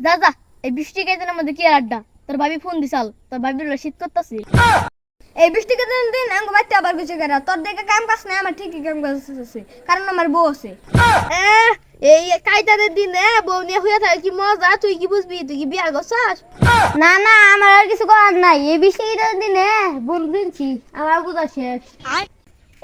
যা যা, এই বৃষ্টি কেদিনের মধ্যে কি আর আড্ডা? তোর ভাবি ফোন দিছাল, তোর ভাবি শীত করতেছি। এই বৃষ্টি কেদিন দিন আঙ্গো বাইতে আবার কিছু করা তোর দেখে কাম কাজ নাই, আমার ঠিকই কাম কাজ আছে কারণ আমার বউ আছে। এই কাইতাদের দিনে বউ নিয়ে হইয়া থাকে কি মজা, তুই কি বুঝবি? তুই কি বিয়া করছাস? না না, আমার আর কিছু করার নাই। এই বৃষ্টি কেদিন দিনে বল দিনছি, আমার বুঝা শেষ।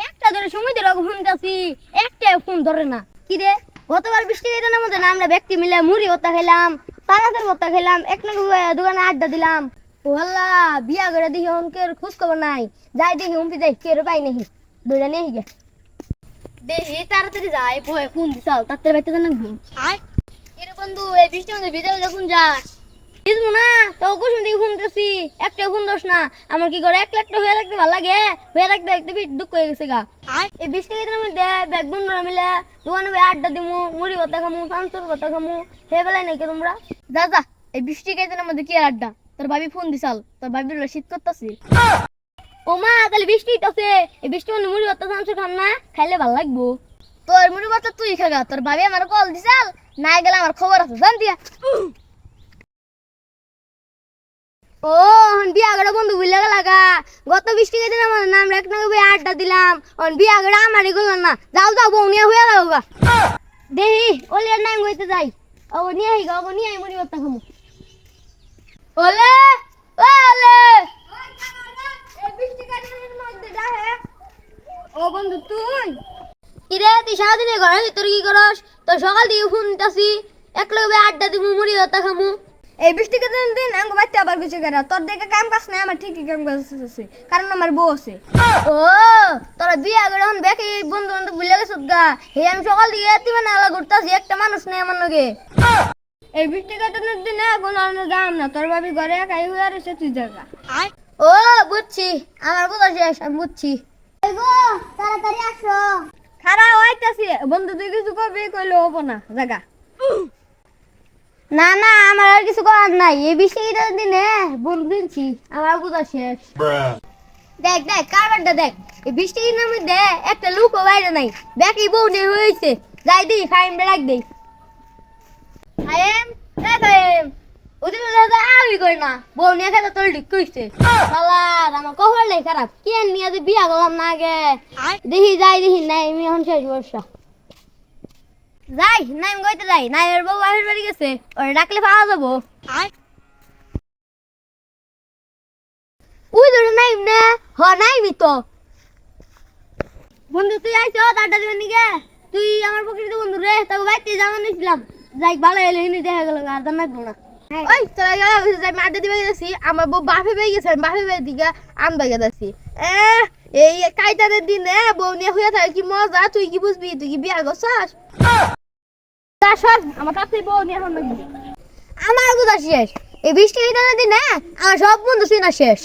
একটা ধরে সময় দিল ফোন দিছি, একটা ফোন ধরে না। কি রে, গতবার বৃষ্টি কেদিনের মধ্যে না আমরা ব্যক্তি মিলে মুড়ি ভর্তা খেলাম, পানাতের ভর্তা খেলাম, এক নাকি দোকানে আড্ডা দিলাম। ও আল্লাহ, বিয়া করে দেখি অঙ্কের খোঁজ খবর নাই। যাই দেখি উম্পি যাই কেউ পাই নাকি, দৌড়া নিয়ে গে দেখি তাড়াতাড়ি যাই, ভয়ে ফোন দিছাল তাড়াতাড়ি বাইতে জানা ঘুম। এরে বন্ধু, এই বৃষ্টির মধ্যে ভিতরে যখন যাস বুঝবো না তো কুসুম দিকে ফোন দিছি, একটা ফোন দোস না। আমার কি করে 1 লাখ হয়ে লাগতে ভালো লাগে, হয়ে লাগতে দেখতে দুঃখ হয়ে গেছে গা। এই বৃষ্টি কেদিনের মধ্যে ব্যাগ বন্ধুরা মিলে দোকানে আড্ডা দিমু, মুড়ি ভর্তা খামু, পাঁচশোর ভর্তা খামু, হে বেলায় নাকি তোমরা? যা যা, এই বৃষ্টি কেদিনের মধ্যে কি আর আড্ডা? তোর ভাবি ফোন দিছাল, তোর ভাবির শীত করতেছি। ও মা, তাহলে বৃষ্টি হইতাছে, এই বৃষ্টি মধ্যে মুড়ি ভর্তা পাঁচশো খাম না, খাইলে ভালো লাগবো। তোর মুড়ি ভর্তা তুই খাগা, তোর ভাবি আমার কল দিছাল, না গেলে আমার খবর আছে জান দিয়া। ও বিয়া করে বন্ধু বুঝলে লাগা, গত বৃষ্টি কেদিন আমার নাম এক নাকি আড্ডা দিলাম, বিয়া করে আমারই করলাম না। যাও যাও, বউ নিয়ে হয়ে যাও গা। দেহি ওলিয়ার নাম গইতে যাই, ও নিয়ে আই গা, ও নিয়ে আই মুড়ি ভর্তা খামু। ওলে ওলে, ও বন্ধু তুই কিরে? তুই সারাদিন ঘরে ভিতরে কি করস? তোর সকাল থেকে ফোন দিতাছি, এক লগে আড্ডা দিমু, মুড়ি ভর্তা খামু। এই বৃষ্টি কেদিন দিন আঙ্গো বাইতে আবার কিছু করা তোর দেখে কাম কাজ নাই, আমার ঠিকই কাম কাজ আছে কারণ আমার বউ আছে। ও তোরা বিয়া করে এখন দেখি বন্ধু বান্ধব ভুলে গেছ গা। হে আমি সকাল থেকে এতি মানে আলা ঘুরতাছি, একটা মানুষ নেই আমার লগে। এই বৃষ্টি কেদিনের দিনে এখন আর যাম না, তোর ভাবি ঘরে একাই হয়ে রয়েছে, তুই জায়গা। ও বুঝছি, আমার কথা শেষ, আমি বুঝছি। তাড়াতাড়ি আসো, খারাপ হইতাছি। বন্ধু তুই কিছু করবি কইলে হবো না, জায়গা। না না, আমার আর কিছু করার নাই। এই বৃষ্টি কেদিনের দিনে বল দিনছি, আমার বুঝা শেষ। দেখ দেখ কারবারটা দেখ, এই বৃষ্টি দিনের মধ্যে একটা লুকও বাইরে নাই, দেখি বউ নেই হয়েছে। যাই দিই ফাইম রাখ দেই। ফাইম ফাইম ওদের আমি কই না, বউ নিয়ে খেতে তোর ঠিক কইছে। শালার আমার কপালটাই খারাপ, কি আর নিয়ে যে বিয়া করলাম না আগে। দেখি যাই দেখি নাই, আমি এখন শেষ বর্ষা। যাই নাইম কইতে যাই, নাইমের বউ বাহির বাড়ি গেছে, ওরে ডাকলে পাওয়া যাবো। উই ধরে নাইম না, হ নাইমি তো। বন্ধু তুই আইছো আড্ডা দিবেন নিকে? তুই আমার প্রকৃত বন্ধু রে, তোকে বাইতে জানা নিছিলাম। যাই ভালো এলে হিনি দেখা গেল, আর দাম লাগবো না। ওই তোরা যাই আড্ডা দিবে গেছি, আমার বউ বাপে পেয়ে গেছে, আমি বাপে পেয়ে দিকে আনবা গেছি। এই কাইতাদের দিনে বউ নিয়ে হইয়া থাকে কি মজা, তুই কি বুঝবি? তুই কি বিয়া করছাস? তা সব আমার কাছে বউ নিয়ে এখন লাগবি। আমার বুঝা শেষ, এই বৃষ্টি দিনে আমার সব বন্ধু চিনা শেষ।